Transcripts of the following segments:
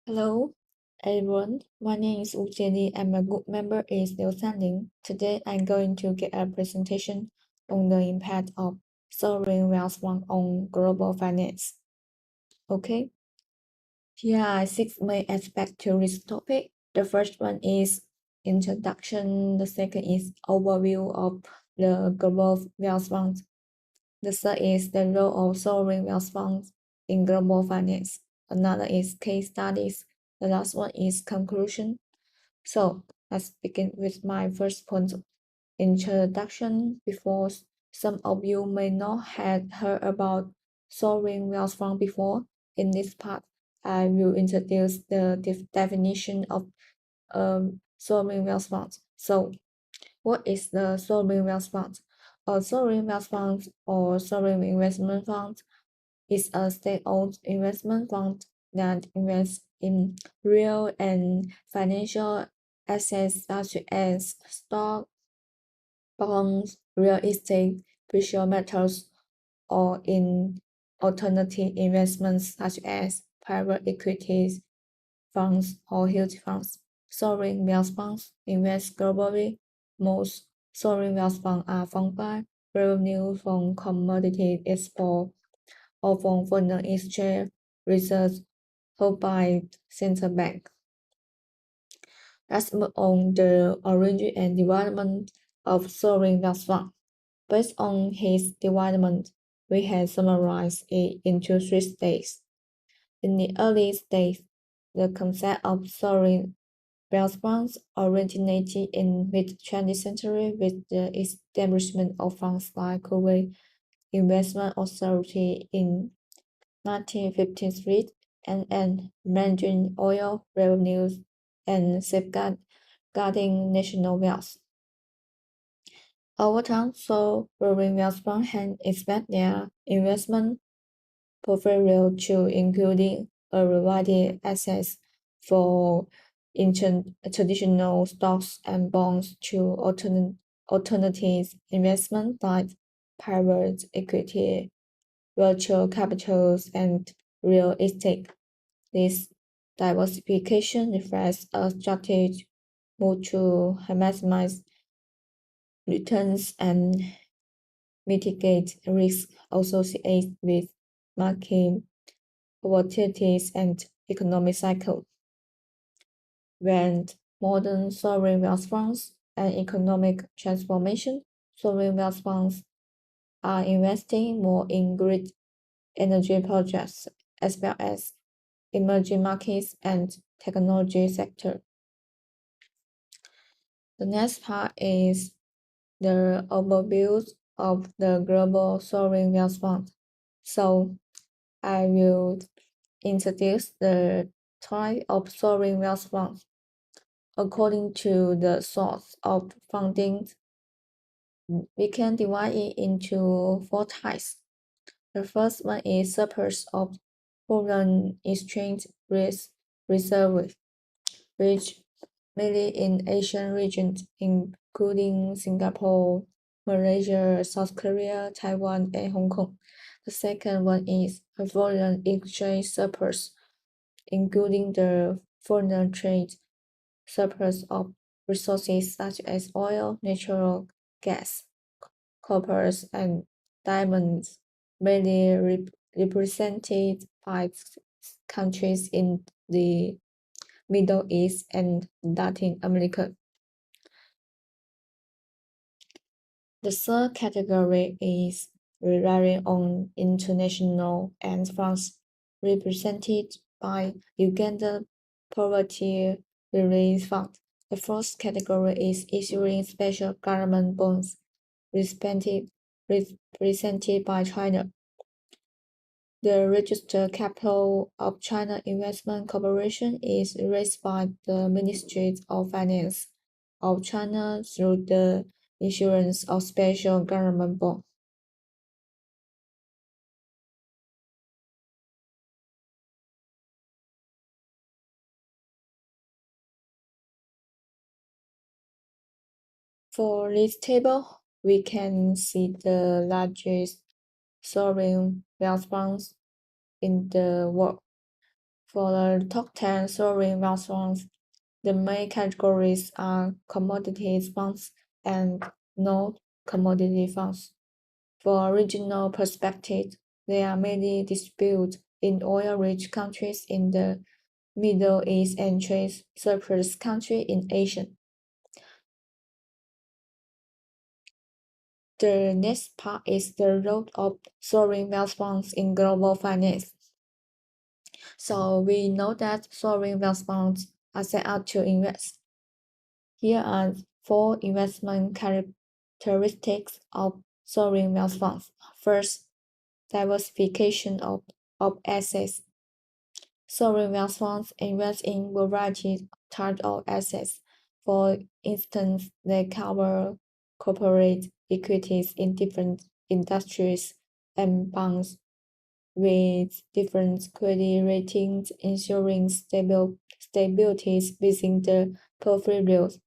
Hello, everyone. My name is Wu Jieli and my group member is Liu Sanling. Today, I'm going to give a presentation on the impact of sovereign wealth fund on global finance. Okay, here are 6 main aspects to this topic. The first one is introduction. The second is overview of the global wealth funds. The third is the role of sovereign wealth funds in global finance. Another is case studies. The last one is conclusion. So let's begin with my first point, introduction. Before, some of you may not have heard about sovereign wealth fund before. In this part, I will introduce the definition of sovereign wealth fund. So, what is the sovereign wealth fund? A sovereign wealth fund or sovereign investment fund is a state-owned investment fund that invests in real and financial assets such as stock, bonds, real estate, precious metals, or in alternative investments such as private equities funds or hedge funds. Sovereign wealth funds invest globally. Most sovereign wealth funds are funded by revenue from commodity export or from foreign exchange reserves held by central bank. Let's move on the origin and development of sovereign wealth fund. Based on his development, we have summarized it into 3 stages. In the early stage, the concept of sovereign wealth funds originated in mid-20th century with the establishment of funds like Kuwait Investment Authority in 1953 and managing oil revenues and safeguarding national wealth. Over time, sovereign wealth funds have expanded their investment portfolio to including a variety of assets for traditional stocks and bonds to alternative investment like private equity, virtual capitals, and real estate. This diversification reflects a strategy move to maximize returns and mitigate risks associated with market volatilities and economic cycle. When modern sovereign wealth funds and economic transformation, sovereign wealth funds are investing more in grid energy projects as well as emerging markets and technology sector. The next part is the overview of the global sovereign wealth fund. So I will introduce the type of sovereign wealth funds. According to the source of funding, we can divide it into 4 types. The first one is surplus of foreign exchange reserve, which mainly in Asian regions, including Singapore, Malaysia, South Korea, Taiwan, and Hong Kong. The second one is a foreign exchange surplus, including the foreign trade surplus of resources such as oil, natural gas, copper, and diamonds, mainly represented by countries in the Middle East and Latin America. The third category is relying on international and funds represented by Uganda Poverty Relief Fund. The fourth category is issuing special government bonds represented by China. The registered capital of China Investment Corporation is raised by the Ministry of Finance of China through the issuance of special government bonds. For this table, we can see the largest sovereign wealth funds in the world. For the top 10 sovereign wealth funds, the main categories are commodities funds and non-commodity funds. For a regional perspective, there are many disputes in oil-rich countries in the Middle East and trade surplus countries in Asia. The next part is the role of sovereign wealth funds in global finance. So we know that sovereign wealth funds are set out to invest. Here are 4 investment characteristics of sovereign wealth funds. First, diversification of assets. Sovereign wealth funds invest in a variety of types of assets. For instance, they cover corporate equities in different industries and bonds with different credit ratings, ensuring stability within the portfolios.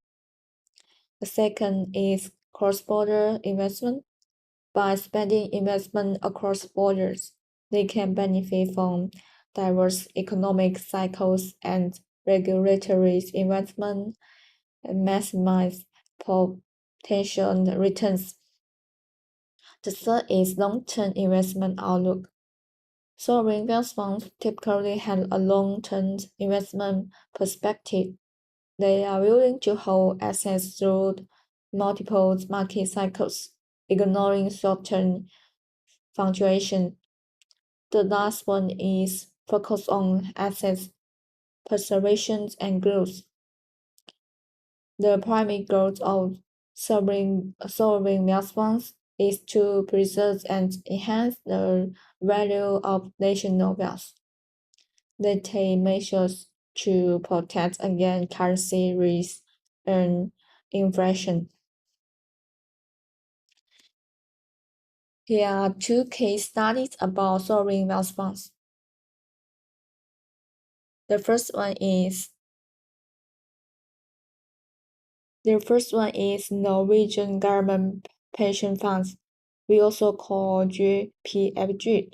The second is cross-border investment. By spreading investment across borders, they can benefit from diverse economic cycles and regulatory investment and maximize potential returns. The third is long-term investment outlook. Sovereign wealth funds typically have a long-term investment perspective. They are willing to hold assets through multiple market cycles, ignoring short-term fluctuation. The last one is focus on assets preservation and growth. The primary goal of sovereign wealth funds is to preserve and enhance the value of national wealth. They take measures to protect against currency risk and inflation. Here are 2 case studies about sovereign wealth funds. The first one is Norwegian government pension funds, we also call GPFG.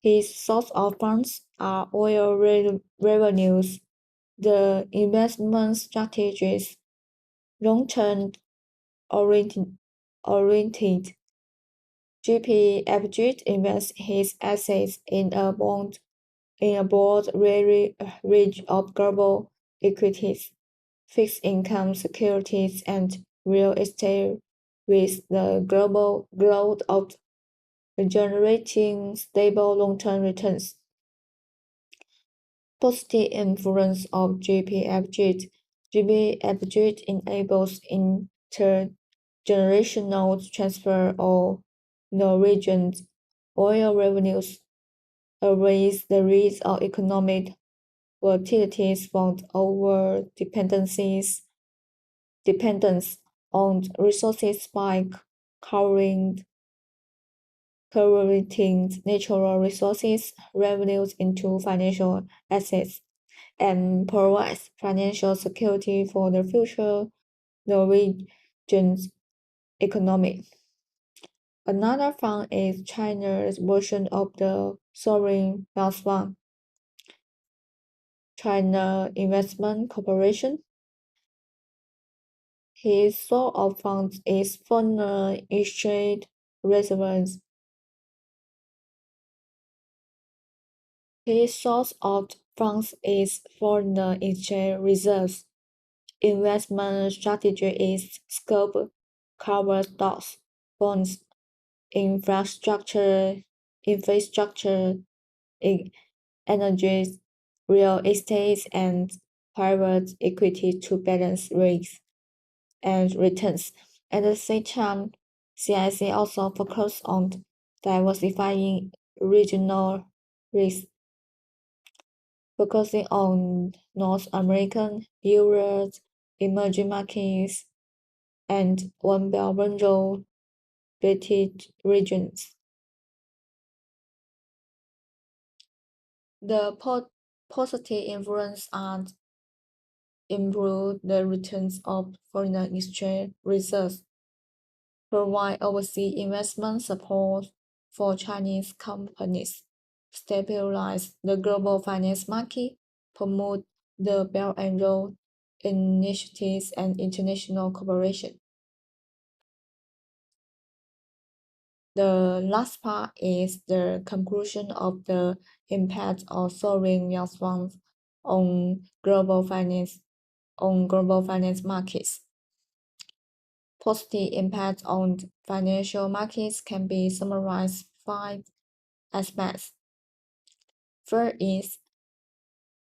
Its source of funds are oil revenues. The investment strategies long-term oriented. GPFG invests his assets in a broad range of global equities, fixed income securities, and real estate, with the global goal of generating stable long-term returns. Positive influence of GPFG. GPFG enables intergenerational transfer of Norwegian oil revenues, raise the risk of economic volatilities from over dependence on resources by converting natural resources revenues into financial assets, and provides financial security for the future Norwegian economy. Another fund is China's version of the sovereign wealth fund, China Investment Corporation. His source of funds is foreign exchange reserves. His source of funds is foreign exchange reserves. Investment strategy is scope cover stocks, bonds, infrastructure, energy, real estate, and private equity to balance risks and returns. At the same time, CIC also focuses on diversifying regional risk, focusing on North American, Europe, emerging markets, and One Belt One Road British regions. The positive influence and improve the returns of foreign exchange reserves, provide overseas investment support for Chinese companies, stabilize the global finance market, promote the Belt and Road initiatives, and international cooperation. The last part is the conclusion of the impact of sovereign wealth funds on global finance markets. Positive impact on financial markets can be summarized 5 aspects. First is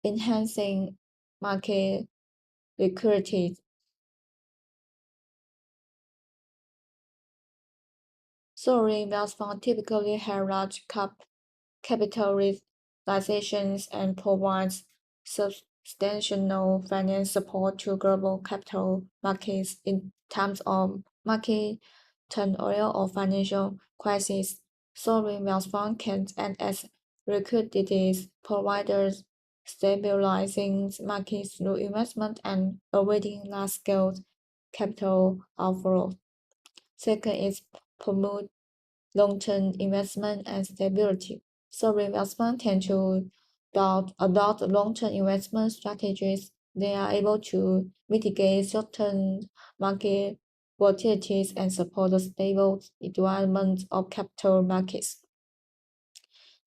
enhancing market liquidity. Sovereign wealth funds typically have large capitalizations and provides substantial finance support to global capital markets in times of market turmoil or financial crisis. Sovereign wealth funds can act as liquidity providers, stabilizing markets through investment and avoiding large-scale capital outflow. Second is promote long-term investment and stability. Sovereign wealth funds tend to adopt long-term investment strategies. They are able to mitigate short-term market volatilities and support the stable development of capital markets.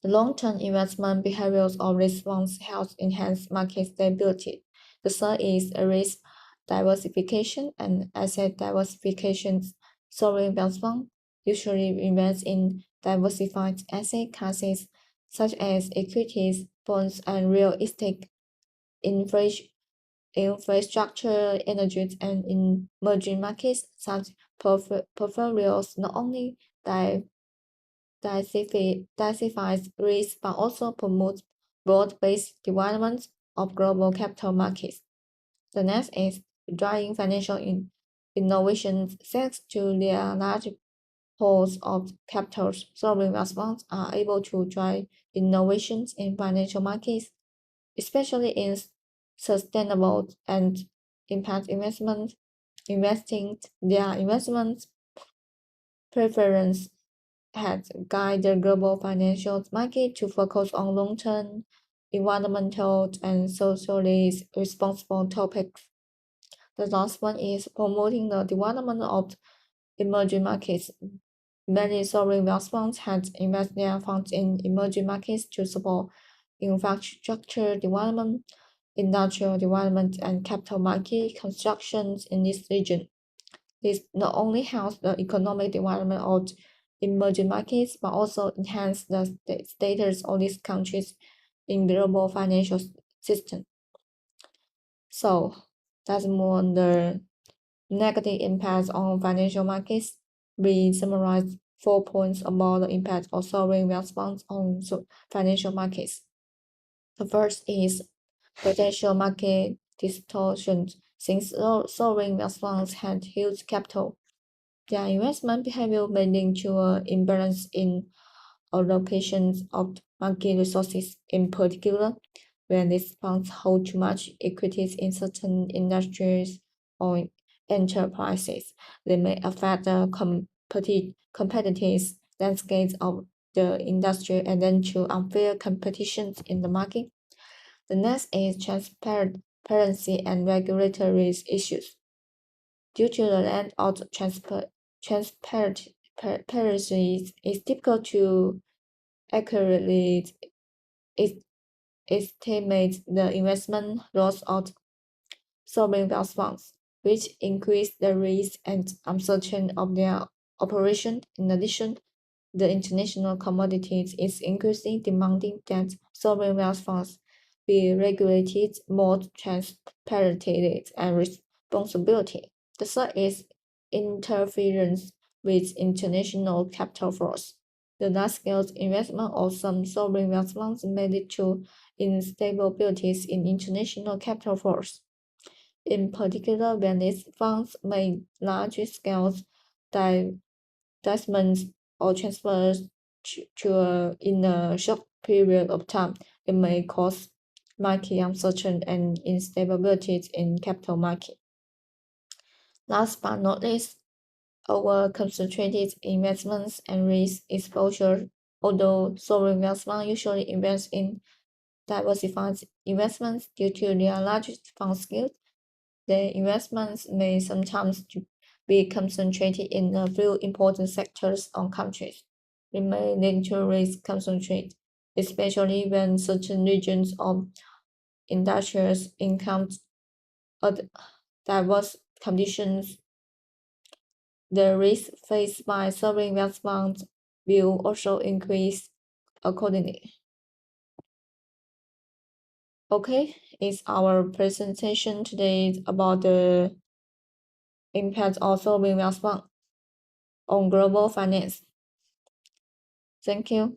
The long-term investment behaviors of risk funds helps enhance market stability. The third is risk diversification and asset diversification. Sovereign wealth funds usually invest in diversified asset classes such as equities, bonds, and real estate, infrastructure, energy, and emerging markets. Such portfolios not only diversifies risk but also promotes broad-based development of global capital markets. The next is driving financial innovation. Thanks to their large pools of capital, sovereign wealth funds are able to drive innovations in financial markets, especially in sustainable and impact investment. Their investment preference has guided the global financial market to focus on long-term environmental and socially responsible topics. The last one is promoting the development of emerging markets. Many sovereign wealth funds have invested their funds in emerging markets to support infrastructure development, industrial development, and capital market constructions in this region. This not only helps the economic development of emerging markets, but also enhance the status of these countries in global financial system. So that's more on the negative impacts on financial markets. We summarize 4 points about the impact of sovereign wealth funds on financial markets. The first is potential market distortions. Since sovereign wealth funds had huge capital, their investment behavior may lead to an imbalance in allocations of market resources. In particular, when these funds hold too much equities in certain industries or enterprises, they may affect the competitive landscape of the industry and then to unfair competition in the market. The next is transparency and regulatory issues. Due to the lack of transparency, it's difficult to accurately estimate the investment loss of sovereign wealth funds, which increase the risk and uncertainty of their operation. In addition, the international commodities is increasingly demanding that sovereign wealth funds be regulated more transparently and responsibility. The third is interference with international capital flows. The large-scale investment of some sovereign wealth funds may lead to instabilities in international capital flows. In particular, when these funds make large-scale divestments or transfers in a short period of time, it may cause market uncertainty and instabilities in capital market. Last but not least, over concentrated investments and risk exposure Although sovereign wealth funds usually invest in diversified investments due to their large fund scale, their investments may sometimes be concentrated in a few important sectors or countries. It may lead to risk concentration, especially when certain regions or industries encounter diverse conditions. The risk faced by sovereign wealth funds will also increase accordingly. Okay, it's our presentation today about the impact of sovereign wealth fund on global finance. Thank you.